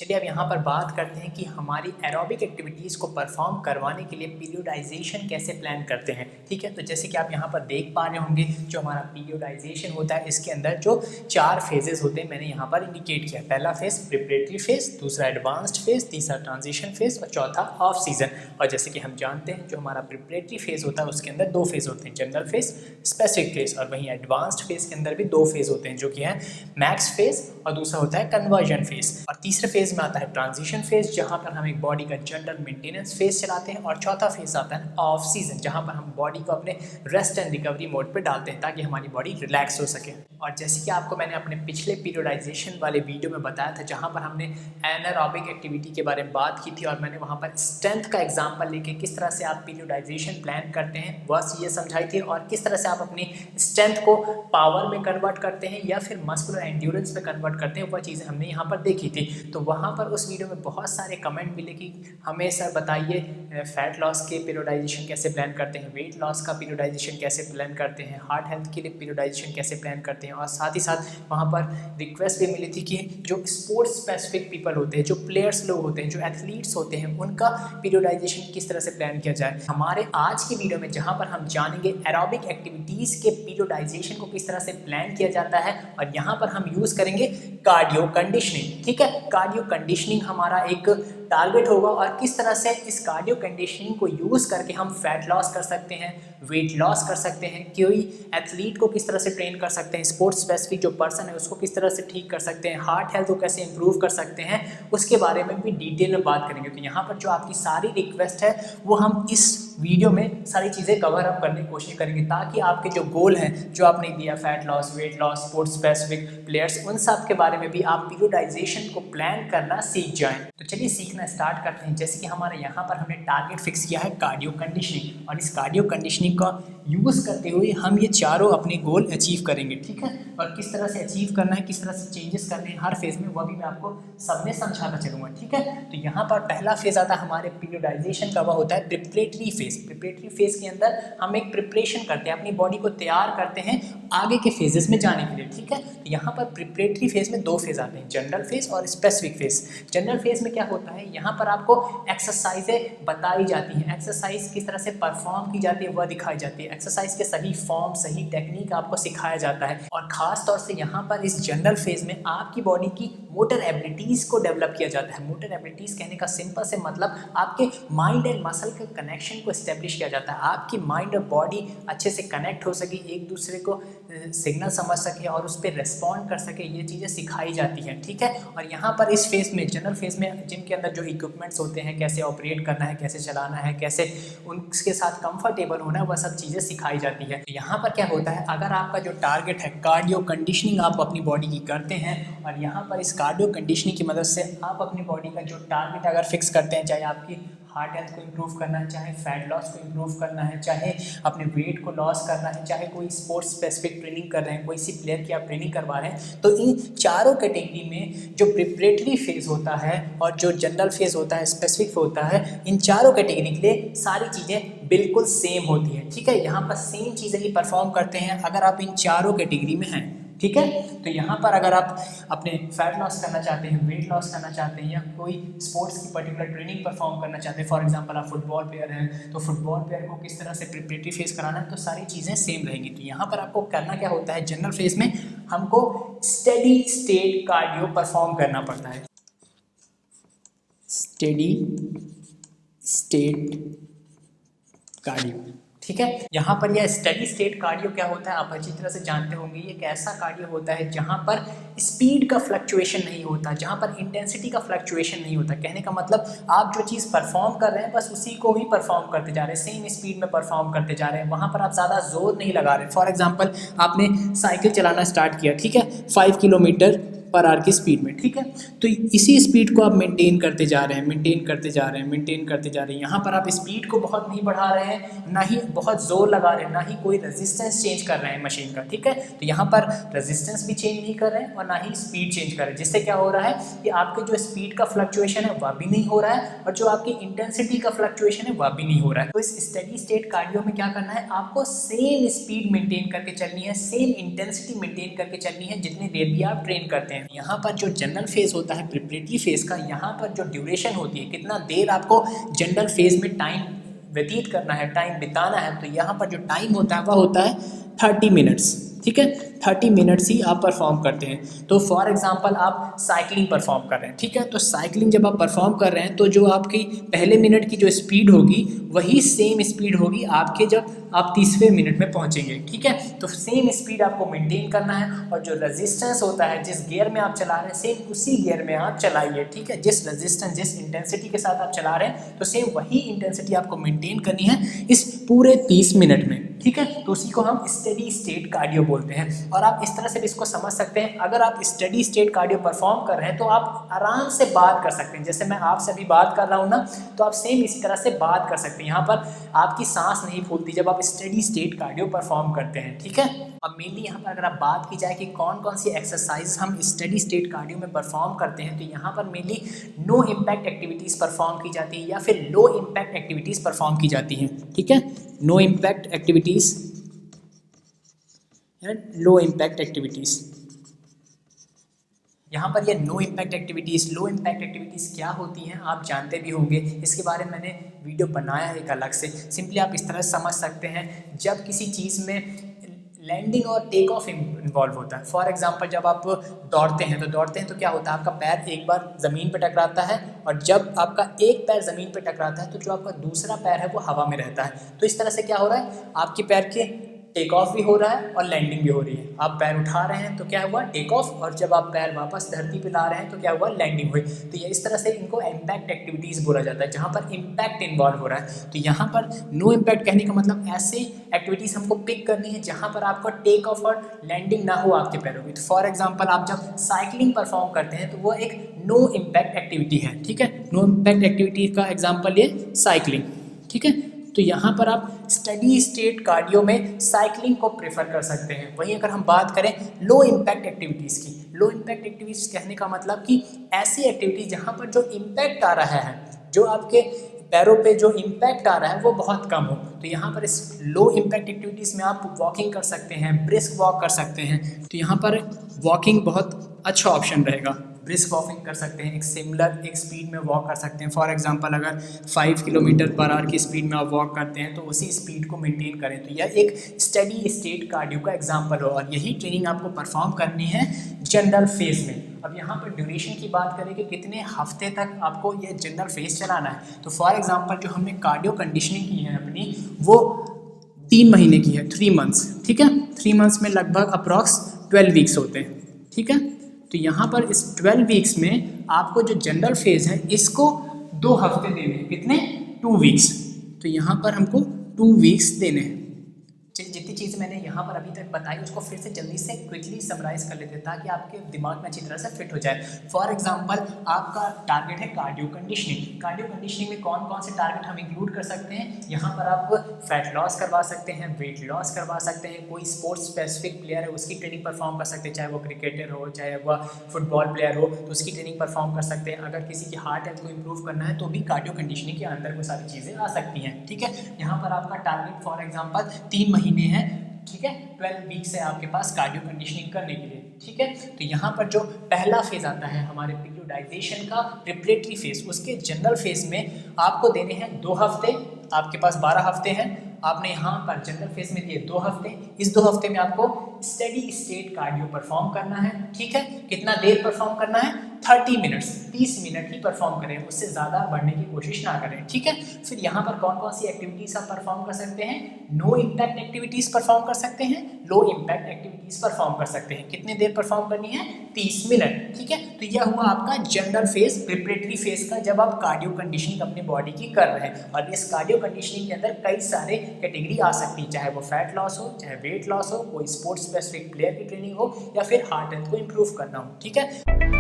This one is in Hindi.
चलिए अब यहाँ पर बात करते हैं कि हमारी एरोबिक एक्टिविटीज़ को परफॉर्म करवाने के लिए पीरियोडाइजेशन कैसे प्लान करते हैं। ठीक है, तो जैसे कि आप यहाँ पर देख पा रहे होंगे जो हमारा पीरियोडाइजेशन होता है इसके अंदर जो 4 फेजेस होते हैं मैंने यहाँ पर इंडिकेट किया। पहला फेज प्रिपरेटरी फेज, दूसरा एडवांस्ड फेज, तीसरा ट्रांजिशन फेज और चौथा ऑफ सीजन। और जैसे कि हम जानते हैं जो हमारा प्रिपरेटरी फेज होता है उसके अंदर 2 फेज होते हैं, जनरल फेज, स्पेसिफिक फेज। और वहीं एडवांस्ड फेज के अंदर भी 2 फेज होते हैं जो कि है मैक्स फेज और दूसरा होता है कन्वर्जन फेज। और तीसरे फेज में आता है ट्रांजिशन फेज जहां पर हम एक बॉडी का जनरल मेंटेनेंस फेज चलाते हैं। और चौथा फेज आता है ऑफ सीजन जहां पर हम बॉडी को अपने रेस्ट एंड रिकवरी मोड पे डालते हैं ताकि हमारी बॉडी रिलैक्स हो सके। और जैसे कि आपको मैंने अपने पिछले पीरियोडाइजेशन वाले वीडियो में बताया था जहां पर हमने एनारोबिक एक्टिविटी के बारे में बात की थी और मैंने वहां पर स्ट्रेंथ का एग्जाम्पल लेके किस तरह से आप पीरियोडाइजेशन प्लान करते हैं वह चीज़ें समझाई थी और किस तरह से आप अपनी स्ट्रेंथ को पावर में कन्वर्ट करते हैं या फिर मस्कुलर एंड्योरेंस में कन्वर्ट करते हैं, वह चीज़ें हमने यहाँ पर देखी थी। तो वहाँ पर उस वीडियो में बहुत सारे कमेंट मिले कि हमें सर बताइए फैट लॉस के पीरियोडाइजेशन कैसे प्लान करते हैं, वेट लॉस का पीरियोडाइजेशन कैसे प्लान करते हैं, हार्ट हेल्थ के लिए पीरियोडाइजेशन कैसे प्लान करते हैं। और साथ ही साथ वहाँ पर रिक्वेस्ट भी मिली थी कि जो स्पोर्ट्स स्पेसिफिक पीपल होते हैं, जो प्लेयर्स लोग होते हैं, जो एथलीट्स होते हैं, उनका पीरियोडाइजेशन किस तरह से प्लान किया जाए। हमारे आज की वीडियो में जहाँ पर हम जानेंगे एरोबिक एक्टिविटीज़ के पीरियोडाइजेशन को किस तरह से प्लान किया जाता है और यहाँ पर हम यूज़ करेंगे कार्डियो कंडीशनिंग। ठीक है, कार्डियो कंडीशनिंग हमारा एक टारगेट होगा और किस तरह से इस कार्डियो कंडीशनिंग को यूज़ करके हम फैट लॉस कर सकते हैं, वेट लॉस कर सकते हैं, कोई एथलीट को किस तरह से ट्रेन कर सकते हैं, स्पोर्ट्स स्पेसिफिक जो पर्सन है उसको किस तरह से ठीक कर सकते हैं, हार्ट हेल्थ को कैसे इंप्रूव कर सकते हैं, उसके बारे में भी डिटेल में बात करेंगे। तो यहाँ पर जो आपकी सारी रिक्वेस्ट है वो हम इस वीडियो में सारी चीज़ें कवर अप करने की कोशिश करेंगे ताकि आपके जो गोल हैं जो आपने दिया fat loss, weight loss, sports specific players, उन सब के बारे में भी आप पीरियोडाइजेशन को प्लान करना सीख जाएं। तो चलिए सीखना स्टार्ट करते हैं। जैसे कि हमारे यहाँ पर हमने टारगेट फिक्स किया है कार्डियो कंडीशनिंग और इस कार्डियो कंडीशनिंग का यूज़ करते हुए हम ये चारों अपने गोल अचीव करेंगे। ठीक है, और किस तरह से अचीव करना है, किस तरह से चेंजेस करने हैं हर फेज में, वह भी मैं आपको सब में समझाना चलूँगा। ठीक है, तो यहाँ पर पहला फेज आता है हमारे पीरियोडाइजेशन का, वह होता है प्रिपरेटरी फेज। प्रिपरेटरी फेज के अंदर हम एक प्रिपरेशन करते हैं, अपनी बॉडी को तैयार करते हैं आगे के फेजेस में जाने के लिए। ठीक है, तो यहाँ पर प्रिपरेटरी फेज में 2 फेज आते हैं, जनरल फेज और स्पेसिफिक फेज। जनरल फेज में क्या होता है, यहाँ पर आपको एक्सरसाइजें बताई जाती हैं, एक्सरसाइज किस तरह से परफॉर्म की जाती है वह दिखाई जाती है, एक्सरसाइज के सही फॉर्म, सही टेक्निक आपको सिखाया जाता है। और खास तौर से यहाँ पर इस जनरल फेज में आपकी बॉडी की मोटर एबिलिटीज़ को डेवलप किया जाता है। मोटर एबिलिटीज़ कहने का सिंपल से मतलब आपके माइंड एंड मसल के कनेक्शन को एस्टेब्लिश किया जाता है, आपकी माइंड और बॉडी अच्छे से कनेक्ट हो सके, एक दूसरे को सिग्नल समझ सके और उस पर रेस्पॉन्ड कर सके, ये चीज़ें सिखाई जाती हैं। ठीक है, और यहाँ पर इस फेज में, जनरल फेज में, जिम के अंदर जो इक्विपमेंट्स होते हैं, कैसे ऑपरेट करना है, कैसे चलाना है, कैसे उनके साथ कंफर्टेबल होना है, वह सब चीज़ें सिखाई जाती है। तो यहाँ पर क्या होता है, अगर आपका जो टारगेट है कार्डियो कंडीशनिंग आप अपनी बॉडी की करते हैं और यहाँ पर इस कार्डियो कंडीशनिंग की मदद से आप अपनी बॉडी का जो टारगेट अगर फिक्स करते हैं, चाहे आपकी हार्ट हेल्थ को इम्प्रूव करना है, चाहे फैट लॉस को इम्प्रूव करना है, चाहे अपने वेट को लॉस करना है, चाहे कोई स्पोर्ट्स स्पेसिफिक ट्रेनिंग कर रहे हैं, कोई सी प्लेयर की आप ट्रेनिंग करवा रहे हैं, तो इन चारों कैटेगरी में जो प्रिपरेटरी फेज होता है और जो जनरल फेज होता है, स्पेसिफिक होता है, इन चारों कैटेगरी के लिए सारी चीज़ें बिल्कुल सेम होती हैं। ठीक है, यहाँ पर सेम चीज़ें ही परफॉर्म करते हैं अगर आप इन चारों कैटेगरी में हैं। ठीक है, तो यहाँ पर अगर आप अपने फैट लॉस करना चाहते हैं, वेट लॉस करना चाहते हैं या कोई स्पोर्ट्स की पर्टिकुलर ट्रेनिंग परफॉर्म करना चाहते हैं, फॉर एग्जांपल आप फुटबॉल प्लेयर हैं, तो फुटबॉल प्लेयर को किस तरह से प्रिपरेटरी फेज कराना है, तो सारी चीज़ें सेम रहेंगी। तो यहाँ पर आपको करना क्या होता है, जनरल फेज में हमको स्टेडी स्टेट कार्डियो परफॉर्म करना पड़ता है। Steady state cardio. ठीक है, यहाँ पर यह स्टेडी स्टेट कार्डियो क्या होता है आप अच्छी तरह से जानते होंगे। ये एक ऐसा कार्डियो होता है जहाँ पर स्पीड का फ्लक्चुएशन नहीं होता, जहाँ पर इंटेंसिटी का फ्लक्चुएशन नहीं होता। कहने का मतलब आप जो चीज़ परफॉर्म कर रहे हैं बस उसी को ही परफॉर्म करते जा रहे हैं, सेम स्पीड में परफॉर्म करते जा रहे हैं, वहाँ पर आप ज़्यादा जोर नहीं लगा रहे हैं। फॉर एग्जाम्पल आपने साइकिल चलाना स्टार्ट किया, ठीक है, 5 किलोमीटर पर आवर की स्पीड में। ठीक है, तो इसी स्पीड को आप मेंटेन करते जा रहे हैं, मेंटेन करते जा रहे हैं, मेंटेन करते जा रहे हैं। यहाँ पर आप स्पीड को बहुत नहीं बढ़ा रहे हैं, ना ही बहुत जोर लगा रहे हैं, ना ही कोई रेजिस्टेंस चेंज कर रहे हैं मशीन का। ठीक है, तो यहाँ पर रेजिस्टेंस भी चेंज नहीं कर रहे हैं और ना ही स्पीड चेंज कर रहे हैं, जिससे क्या हो रहा है कि आपके जो स्पीड का फ्लक्चुएशन है वह भी नहीं हो रहा है और जो आपकी इंटेंसिटी का फ्लक्चुएशन है वह भी नहीं हो रहा है। तो इस स्टेडी स्टेट कार्डियो में क्या करना है, आपको सेम स्पीड मेंटेन करके चलनी है, सेम इंटेंसिटी मेंटेन करके चलनी है जितनी देर भी आप ट्रेन करते हैं। हैं। यहाँ पर जो जनरल फेज होता है प्रिपरेटरी फेज का, यहाँ पर जो ड्यूरेशन होती है, कितना देर आपको जनरल फेज में टाइम व्यतीत करना है, टाइम बिताना है, तो यहाँ पर जो टाइम होता है वह होता है 30 मिनट्स। ठीक है, 30 मिनट्स ही आप परफॉर्म करते हैं। तो फॉर एग्जांपल आप साइकिलिंग परफॉर्म कर रहे हैं, ठीक है, तो साइकिलिंग जब आप परफॉर्म कर रहे हैं तो जो आपकी पहले मिनट की जो स्पीड होगी वही सेम स्पीड होगी आपके जब आप 30वें मिनट में पहुंचेंगे। ठीक है, तो सेम स्पीड आपको मेंटेन करना है, और जो रेजिस्टेंस होता है, जिस गियर में आप चला रहे हैं सेम उसी गियर में आप चलाइए। ठीक है, जिस रेजिस्टेंस, जिस इंटेंसिटी के साथ आप चला रहे हैं तो सेम वही इंटेंसिटी आपको मेंटेन करनी है इस पूरे 30 मिनट में। ठीक है, तो उसी को हम स्टेडी स्टेट कार्डियो बोलते हैं। और आप इस तरह से भी इसको समझ सकते हैं, अगर आप स्टेडी स्टेट कार्डियो परफॉर्म कर रहे हैं तो आप आराम से बात कर सकते हैं। जैसे मैं आपसे अभी बात कर रहा हूँ ना, तो आप सेम इसी तरह से बात कर सकते हैं। यहाँ पर आपकी सांस नहीं फूलती जब आप स्टेडी स्टेट कार्डियो परफॉर्म करते हैं। ठीक है, अब मेनली यहाँ पर अगर आप बात की जाए कि कौन कौन सी एक्सरसाइज हम स्टेडी स्टेट कार्डियो में परफॉर्म करते हैं, तो यहाँ पर mainly no impact activities perform की जाती है या फिर लो इम्पैक्ट एक्टिविटीज़ परफॉर्म की जाती हैं। ठीक है, नो इम्पैक्ट एक्टिविटीज़ या लो इम्पैक्ट एक्टिविटीज़। यहाँ पर ये no impact activities, low impact activities क्या होती हैं आप जानते भी होंगे, इसके बारे में मैंने वीडियो बनाया एक अलग से। सिंपली आप इस तरह समझ सकते हैं, जब किसी चीज़ में लैंडिंग और टेक ऑफ इन्वॉल्व होता है। फॉर एग्जांपल जब आप दौड़ते हैं तो क्या होता है, आपका पैर एक बार ज़मीन पर टकराता है, और जब आपका एक पैर ज़मीन पर टकराता है तो जो आपका दूसरा पैर है वो हवा में रहता है। तो इस तरह से क्या हो रहा है, आपके पैर के टेक ऑफ भी हो रहा है और लैंडिंग भी हो रही है। आप पैर उठा रहे हैं तो क्या हुआ, टेक ऑफ, और जब आप पैर वापस धरती पे ला रहे हैं तो क्या हुआ, लैंडिंग हुई। तो ये इस तरह से इनको इम्पैक्ट एक्टिविटीज़ बोला जाता है, जहाँ पर इम्पैक्ट इन्वॉल्व हो रहा है। तो यहाँ पर नो इम्पैक्ट कहने का मतलब ऐसे एक्टिविटीज़ हमको पिक करनी है जहाँ पर आपका टेक ऑफ और लैंडिंग ना हो आपके पैरों की। तो फॉर एग्जाम्पल आप जब साइकिलिंग परफॉर्म करते हैं तो वो एक नो इम्पैक्ट एक्टिविटी है। ठीक है, नो इम्पैक्ट एक्टिविटी का एग्जाम्पल ये साइकिलिंग। ठीक है, तो यहाँ पर आप स्टेडी स्टेट कार्डियो में साइकिलिंग को प्रेफर कर सकते हैं। वहीं अगर हम बात करें लो इम्पैक्ट एक्टिविटीज़ की, लो इम्पैक्ट एक्टिविटीज़ कहने का मतलब कि ऐसी एक्टिविटीज़ जहाँ पर जो इम्पैक्ट आ रहा है, जो आपके पैरों पे जो इम्पैक्ट आ रहा है वो बहुत कम हो। तो यहाँ पर इस लो इम्पैक्ट एक्टिविटीज़ में आप वॉकिंग कर सकते हैं, ब्रिस्क वॉक कर सकते हैं। तो यहाँ पर वॉकिंग बहुत अच्छा ऑप्शन रहेगा। ब्रिस्क वॉकिंग कर सकते हैं, एक सिमिलर एक स्पीड में वॉक कर सकते हैं। फॉर एग्जांपल अगर 5 किलोमीटर पर आवर की स्पीड में आप वॉक करते हैं तो उसी स्पीड को मेंटेन करें। तो यह एक स्टेडी स्टेट कार्डियो का एग्जांपल हो, और यही ट्रेनिंग आपको परफॉर्म करनी है जनरल फेज में। अब यहाँ पर ड्यूरेशन की बात करें कि कितने हफ्ते तक आपको ये जनरल फेज चलाना है, तो फॉर एग्जांपल जो हमने कार्डियो कंडीशनिंग की है अपनी, वो 3 महीने की है, 3 मंथ्स। ठीक है, 3 मंथ्स में लगभग अप्रॉक्स 12 वीक्स होते हैं। ठीक है, तो यहाँ पर इस 12 वीक्स में आपको जो जनरल फेज है इसको 2 हफ्ते देने हैं। कितने, 2 वीक्स। तो यहाँ पर हमको 2 वीक्स देने हैं। जितनी चीज़ मैंने यहाँ पर अभी तक बताई उसको फिर से जल्दी से क्विकली समराइज कर लेते हैं ताकि आपके दिमाग में अच्छी तरह से फिट हो जाए। फॉर एग्जांपल आपका टारगेट है कार्डियो कंडीशनिंग। कार्डियो कंडीशनिंग में कौन कौन से टारगेट हम इंक्लूड कर सकते हैं, यहाँ पर आप फैट लॉस करवा सकते हैं, वेट लॉस करवा सकते हैं, कोई स्पोर्ट्स स्पेसिफिक प्लेयर है उसकी ट्रेनिंग परफॉर्म कर सकते हैं, चाहे वो क्रिकेटर हो चाहे वह फुटबॉल प्लेयर हो तो उसकी ट्रेनिंग परफॉर्म कर सकते हैं। अगर किसी की हार्ट हेल्थ को इंप्रूव करना है तो भी कार्डियो कंडीशनिंग के अंदर वो सारी चीज़ें आ सकती हैं। ठीक है, यहाँ पर आपका टारगेट फॉर एग्जाम्पल 3 महीने है। ठीक है, 12 वीक्स है आपके पास कार्डियो कंडीशनिंग करने के लिए। ठीक है, तो यहाँ पर जो पहला फेज आता है हमारे पीरियोडाइजेशन का प्रिपरेटरी फेज, उसके जनरल फेज में आपको देने हैं 2 हफ्ते। आपके पास 12 हफ्ते हैं, आपने यहाँ पर जनरल फेज में दिए 2 हफ्ते। इस 2 हफ्ते में आपको स्टेडी स्टेट कार्डियो परफॉर्म करना है। ठीक है, कितना देर परफॉर्म करना है, 30 मिनट्स, 30 मिनट ही परफॉर्म करें, उससे ज़्यादा बढ़ने की कोशिश ना करें। ठीक है, फिर यहाँ पर कौन कौन सी एक्टिविटीज़ आप परफॉर्म कर सकते हैं, नो इम्पैक्ट एक्टिविटीज़ परफॉर्म कर सकते हैं, लो इम्पैक्ट एक्टिविटीज़ परफॉर्म कर सकते हैं। कितने देर परफॉर्म करनी है, 30 मिनट। ठीक है, तो यह हुआ आपका जनरल फेज, प्रिपरेटरी फेज का, जब आप कार्डियो कंडीशनिंग अपने बॉडी की कर रहे हैं। और इस कार्डियो कंडीशनिंग के अंदर कई सारे कैटेगरी आ सकती है, चाहे वो फैट लॉस हो, चाहे वेट लॉस हो, कोई स्पोर्ट्स स्पेसिफिक प्लेयर की ट्रेनिंग हो, या फिर हार्ट हेल्थ को इम्प्रूव करना हो। ठीक है।